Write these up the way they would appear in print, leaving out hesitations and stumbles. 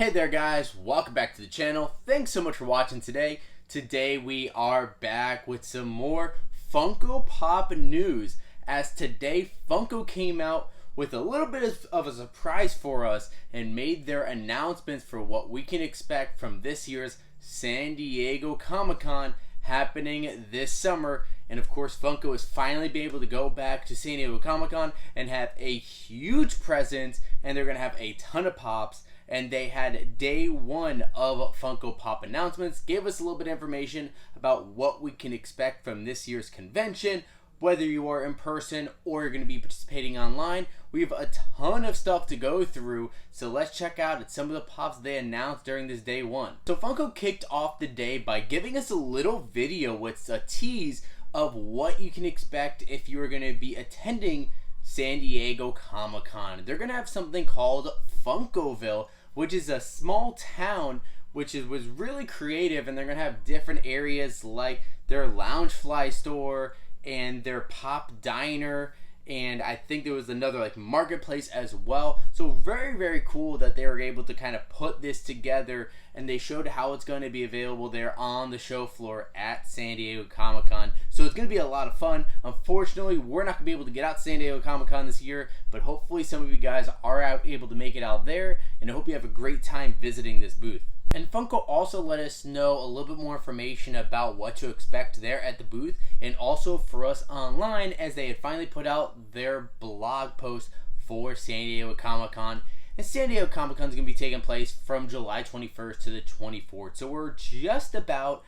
Hey there guys, welcome back to the channel. Thanks so much for watching today. Today we are back with some more Funko Pop news, as today Funko came out with a little bit of a surprise for us and made their announcements for what we can expect from this year's San Diego Comic-Con happening this summer. And of course, Funko is finally be able to go back to San Diego Comic-Con and have a huge presence, and they're going to have a ton of pops. And they had day one of Funko Pop announcements, gave us a little bit of information about what we can expect from this year's convention, whether you are in person or you're going to be participating online. We have a ton of stuff to go through, so let's check out some of the pops they announced during this day one. So Funko kicked off the day by giving us a little video with a tease of what you can expect if you are going to be attending San Diego Comic-Con. They're going to have something called Funkoville, which is a small town was really creative, and they're going to have different areas like their Loungefly store and their Pop Diner, and I think there was another like marketplace as well. So very, very cool that they were able to kind of put this together, and they showed how it's going to be available there on the show floor at San Diego Comic-Con. So it's going to be a lot of fun. Unfortunately, we're not going to be able to get out to San Diego Comic-Con this year, but hopefully some of you guys are able to make it out there, and I hope you have a great time visiting this booth. And Funko also let us know a little bit more information about what to expect there at the booth, and also for us online, as they had finally put out their blog post for San Diego Comic-Con. And San Diego Comic-Con is going to be taking place from July 21st to the 24th. So we're just about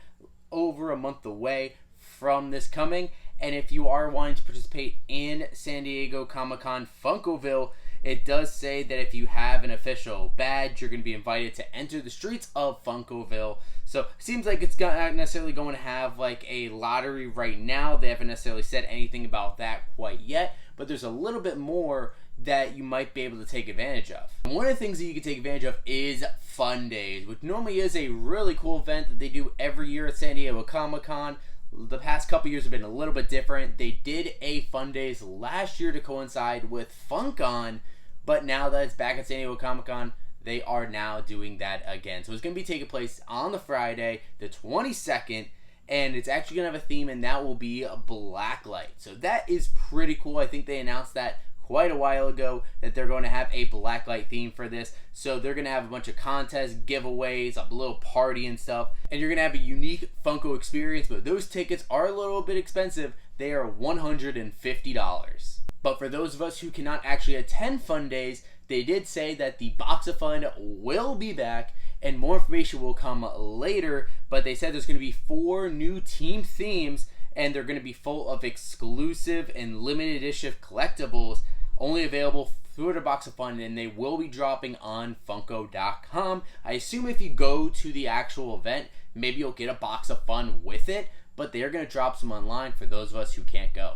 over a month away from this coming. And if you are wanting to participate in San Diego Comic-Con Funkoville, it does say that if you have an official badge, you're going to be invited to enter the streets of Funkoville. So it seems like it's not necessarily going to have like a lottery right now. They haven't necessarily said anything about that quite yet, but there's a little bit more that you might be able to take advantage of. And one of the things that you can take advantage of is Fun Days, which normally is a really cool event that they do every year at San Diego Comic-Con. The past couple years have been a little bit different. They did a Fun Days last year to coincide with FunCon, but now that it's back at San Diego Comic-Con, they are now doing that again. So it's going to be taking place on the Friday, the 22nd, and it's actually going to have a theme, and that will be Blacklight. So that is pretty cool. I think they announced that quite a while ago, that they're going to have a blacklight theme for this. So they're going to have a bunch of contests, giveaways, a little party and stuff, and you're going to have a unique Funko experience, but those tickets are a little bit expensive. They are $150. But for those of us who cannot actually attend Fun Days, they did say that the Box of Fun will be back, and more information will come later, but they said there's going to be 4 new team themes, and they're going to be full of exclusive and limited edition collectibles, only available through the Box of Fun, and they will be dropping on Funko.com. I assume if you go to the actual event, maybe you'll get a Box of Fun with it, but they're going to drop some online for those of us who can't go.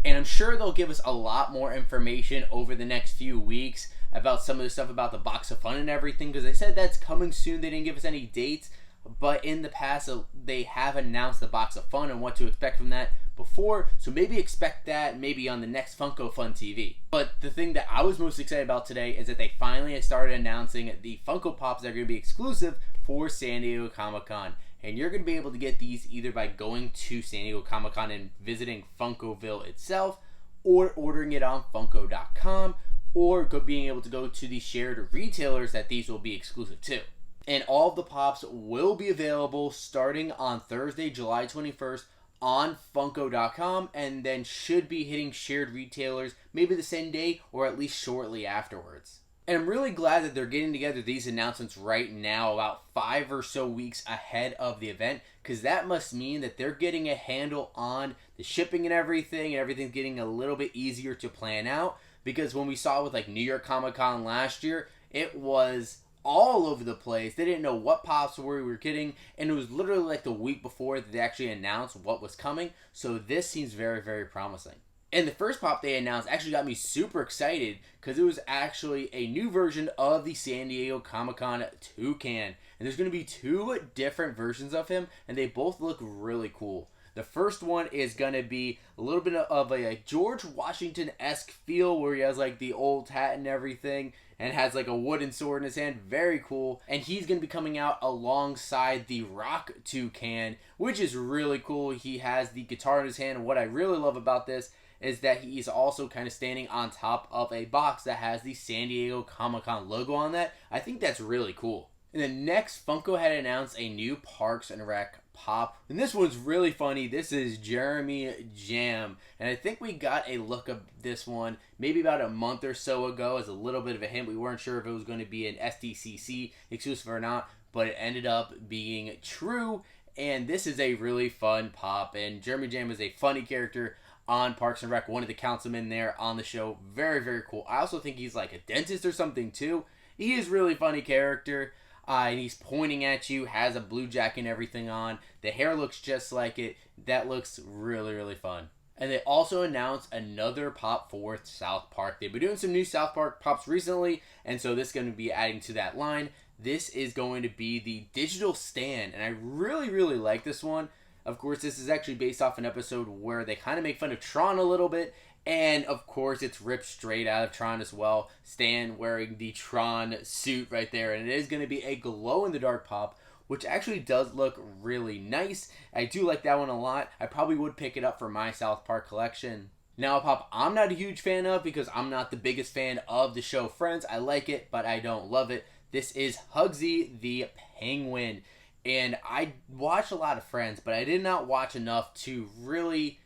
And I'm sure they'll give us a lot more information over the next few weeks about some of the stuff about the Box of Fun and everything, because they said that's coming soon. They didn't give us any dates, but in the past they have announced the Box of Fun and what to expect from that before, so maybe expect that maybe on the next Funko Fun TV. But the thing that I was most excited about today is that they finally have started announcing the Funko Pops that are going to be exclusive for San Diego Comic-Con. And you're going to be able to get these either by going to San Diego Comic-Con and visiting Funkoville itself, or ordering it on Funko.com, or being able to go to the shared retailers that these will be exclusive to. And all of the pops will be available starting on Thursday, July 21st on Funko.com, and then should be hitting shared retailers maybe the same day or at least shortly afterwards. And I'm really glad that they're getting together these announcements right now, about 5 or so weeks ahead of the event, because that must mean that they're getting a handle on the shipping and everything's getting a little bit easier to plan out. Because when we saw with like New York Comic Con last year, it was all over the place. They didn't know what pops we were getting, and it was literally like the week before that they actually announced what was coming. So this seems very, very promising. And the first pop they announced actually got me super excited, because it was actually a new version of the San Diego Comic-Con Toucan. And there's going to be 2 different versions of him, and they both look really cool. The first one is going to be a little bit of a George Washington-esque feel where he has like the old hat and everything and has like a wooden sword in his hand. Very cool. And he's going to be coming out alongside the Rock Toucan, which is really cool. He has the guitar in his hand. What I really love about this is that he's also kind of standing on top of a box that has the San Diego Comic-Con logo on that. I think that's really cool. And then next, Funko had announced a new Parks and Rec pop. And this one's really funny. This is Jeremy Jam. And I think we got a look of this one maybe about a month or so ago as a little bit of a hint. We weren't sure if it was going to be an SDCC exclusive or not, but it ended up being true. And this is a really fun pop. And Jeremy Jam is a funny character on Parks and Rec, one of the councilmen there on the show. Very, very cool. I also think he's like a dentist or something too. He is really funny character. And he's pointing at you, has a blue jacket and everything on. The hair looks just like it. That looks really, really fun. And they also announced another pop for South Park. They've been doing some new South Park pops recently, and so this is going to be adding to that line. This is going to be the digital stand, and I really, really like this one. Of course, this is actually based off an episode where they kind of make fun of Tron a little bit. And, of course, it's ripped straight out of Tron as well. Stan wearing the Tron suit right there. And it is going to be a glow-in-the-dark pop, which actually does look really nice. I do like that one a lot. I probably would pick it up for my South Park collection. Now, a pop I'm not a huge fan of because I'm not the biggest fan of the show Friends. I like it, but I don't love it. This is Hugsy the Penguin. And I watched a lot of Friends, but I did not watch enough to really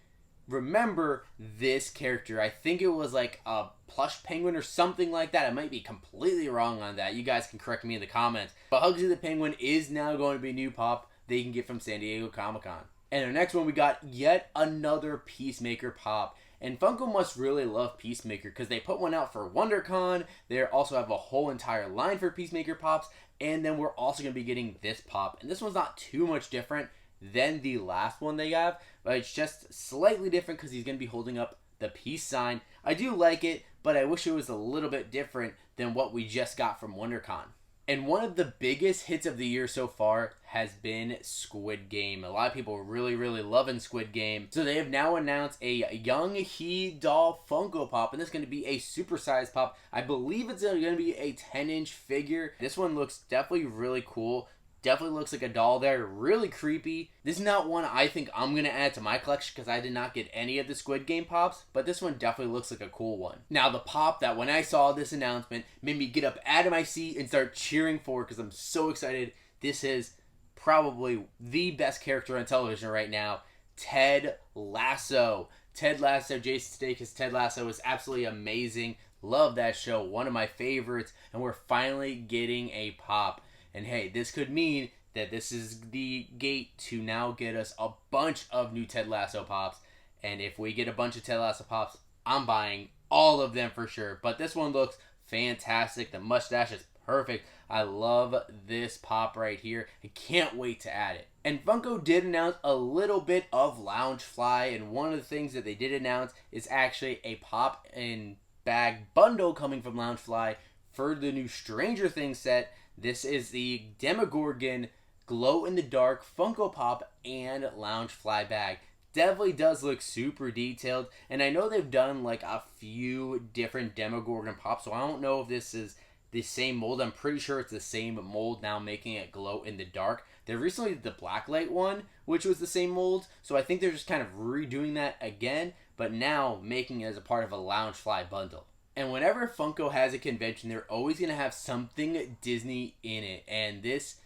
remember this character. I think it was like a plush penguin or something like that. I might be completely wrong on that. You guys can correct me in the comments. But Hugsy the Penguin is now going to be a new pop they can get from San Diego Comic-Con. And the next one, we got yet another Peacemaker pop. And Funko must really love Peacemaker because they put one out for WonderCon. They also have a whole entire line for Peacemaker pops. And then we're also going to be getting this pop. And this one's not too much different than the last one they have, but it's just slightly different because he's going to be holding up the peace sign. I do like it, but I wish it was a little bit different than what we just got from WonderCon. And one of the biggest hits of the year so far has been Squid Game. A lot of people are really, really loving Squid Game. So they have now announced a Young He doll Funko Pop, and this is going to be a supersized pop. I believe it's going to be a 10-inch figure. This one looks definitely really cool. Definitely looks like a doll there. Really creepy. This is not one I think I'm going to add to my collection because I did not get any of the Squid Game pops. But this one definitely looks like a cool one. Now the pop that when I saw this announcement made me get up out of my seat and start cheering for because I'm so excited. This is probably the best character on television right now. Ted Lasso. Ted Lasso, Jason Sudeikis' Ted Lasso is absolutely amazing. Love that show. One of my favorites. And we're finally getting a pop. And hey, this could mean that this is the gate to now get us a bunch of new Ted Lasso pops. And if we get a bunch of Ted Lasso pops, I'm buying all of them for sure. But this one looks fantastic. The mustache is perfect. I love this pop right here. I can't wait to add it. And Funko did announce a little bit of Loungefly. And one of the things that they did announce is actually a pop and bag bundle coming from Loungefly for the new Stranger Things set. This is the Demogorgon glow-in-the-dark Funko Pop and Loungefly bag. Definitely does look super detailed. And I know they've done like a few different Demogorgon pops, so I don't know if this is the same mold. I'm pretty sure it's the same mold now, making it glow in the dark. They recently did the Blacklight one, which was the same mold, so I think they're just kind of redoing that again, but now making it as a part of a Loungefly bundle. And whenever Funko has a convention, they're always going to have something Disney in it. And this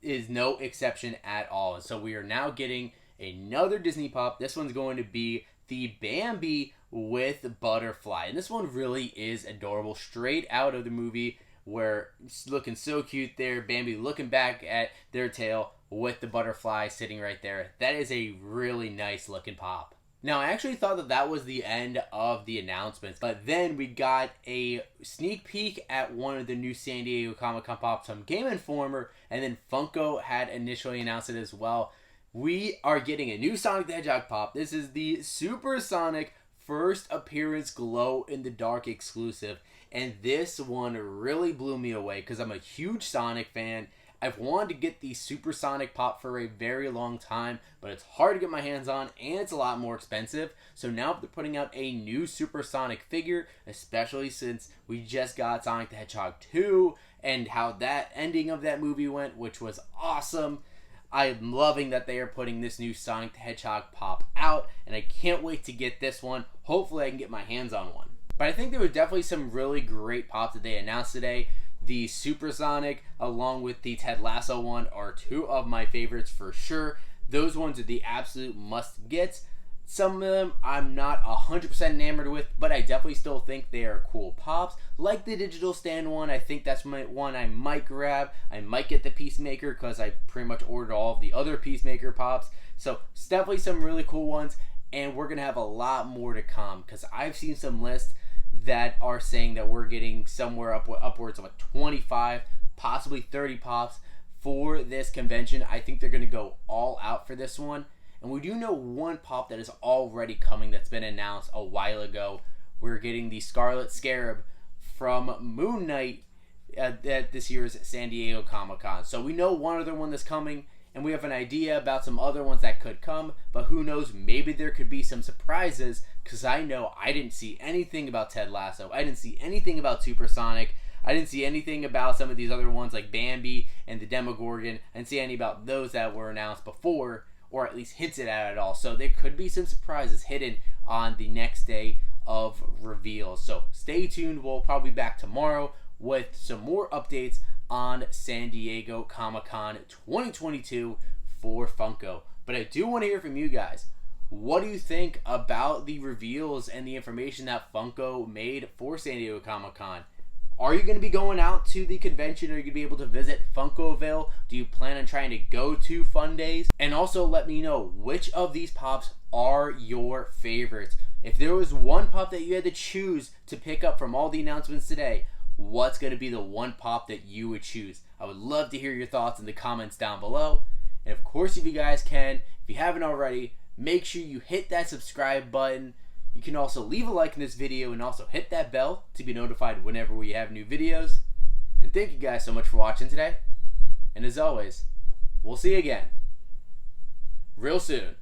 is no exception at all. And so we are now getting another Disney pop. This one's going to be the Bambi with Butterfly. And this one really is adorable. Straight out of the movie where it's looking so cute there. Bambi looking back at their tail with the butterfly sitting right there. That is a really nice looking pop. Now, I actually thought that that was the end of the announcements, but then we got a sneak peek at one of the new San Diego Comic-Con pops from Game Informer, and then Funko had initially announced it as well. We are getting a new Sonic the Hedgehog pop. This is the Supersonic first appearance glow-in-the-dark exclusive, and this one really blew me away because I'm a huge Sonic fan. I've wanted to get the Supersonic Pop for a very long time, but it's hard to get my hands on and it's a lot more expensive. So now they're putting out a new Supersonic figure, especially since we just got Sonic the Hedgehog 2 and how that ending of that movie went, which was awesome. I'm loving that they are putting this new Sonic the Hedgehog Pop out, and I can't wait to get this one. Hopefully I can get my hands on one. But I think there were definitely some really great pops that they announced today. The Supersonic along with the Ted Lasso one are two of my favorites for sure. Those ones are the absolute must-gets. Some of them I'm not 100% enamored with, but I definitely still think they are cool pops. Like the digital stand one, I think that's one I might grab. I might get the Peacemaker because I pretty much ordered all of the other Peacemaker pops. So it's definitely some really cool ones, and we're going to have a lot more to come because I've seen some lists that are saying that we're getting somewhere upwards of 25, possibly 30 pops for this convention. I think they're going to go all out for this one. And we do know one pop that is already coming that's been announced a while ago. We're getting the Scarlet Scarab from Moon Knight at this year's San Diego Comic-Con. So we know one other one that's coming, and we have an idea about some other ones that could come, but who knows, maybe there could be some surprises, because I know I didn't see anything about Ted Lasso. I didn't see anything about Supersonic. I didn't see anything about some of these other ones like Bambi and the Demogorgon. I didn't see any about those that were announced before, or at least hinted at all. So there could be some surprises hidden on the next day of reveals. So stay tuned. We'll probably be back tomorrow with some more updates on San Diego Comic-Con 2022 for Funko. But I do want to hear from you guys. What do you think about the reveals and the information that Funko made for San Diego Comic-Con? Are you going to be going out to the convention? Are you going to be able to visit Funkoville? Do you plan on trying to go to Fun Days? And also let me know which of these pops are your favorites. If there was one pop that you had to choose to pick up from all the announcements today, what's going to be the one pop that you would choose? I would love to hear your thoughts in the comments down below. And of course, if you guys can, if you haven't already, make sure you hit that subscribe button. You can also leave a like in this video and also hit that bell to be notified whenever we have new videos. And thank you guys so much for watching today. And as always, we'll see you again real soon.